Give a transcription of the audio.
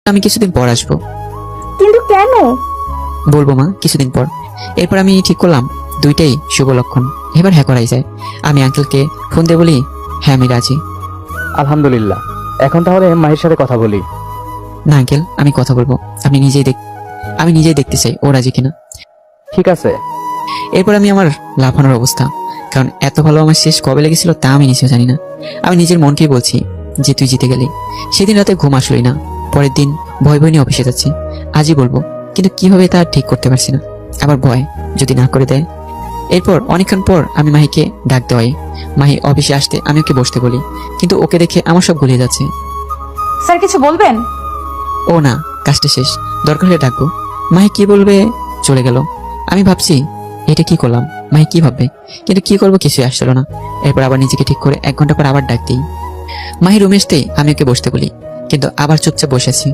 আমি কিছুদিন পর আসবো। কিন্তু কেন? বলবো মা, কিছুদিন পর। এরপর আমি ঠিক করলাম দুইটাই শুভ লক্ষণ, এবার হ্যাঁ করাই যায়। আমি আঙ্কেলকে ফোন দিয়ে বলি, হ্যাঁ আমি রাজি। আলহামদুলিল্লাহ। এখন তাহলে মাহির সাথে কথা বলি। না আঙ্কেল, আমি কথা বলবো, আমি নিজেই দেখতে চাই ও রাজি কিনা। ঠিক আছে। এরপর আমি আমার লাফানোর অবস্থা, কারণ এত ভালো আমার শেষ কবে লেগেছিল তা আমি নিজেও জানি না। আমি নিজের মনকেই বলছি যে তুই জিতে গেলি। সেদিন রাতে ঘুম আসলোই না। পরের দিন ভয় ভয় নিয়ে অফিসে যাচ্ছি। আজই বলবো, কিন্তু কিভাবে তা ঠিক করতে পারছি না। আবার ভয় যদি না করে দেয়। এরপর অনেকক্ষণ পর আমি মাহিকে ডাক দেওয়াই। মাহি অফিসে আসতে আমি ওকে বসতে বলি, কিন্তু ওকে দেখে আমার সব গুলিয়ে যাচ্ছে। স্যার কিছু বলবেন? ও না, কাজটা শেষ, দরকার হলে ডাকবো। মাহি কি বলবে চলে গেল। আমি ভাবছি এটা কি করলাম, মাহি কি ভাববে, কিন্তু কি করবো কিছুই আসছিল না। এরপর আবার নিজেকে ঠিক করে 1 ঘন্টা পর আবার ডাক দিই। মাহি রুমে আসতেই আমি ওকে বসতে বলি, কিন্তু আবার চুপচাপ বসে আছি।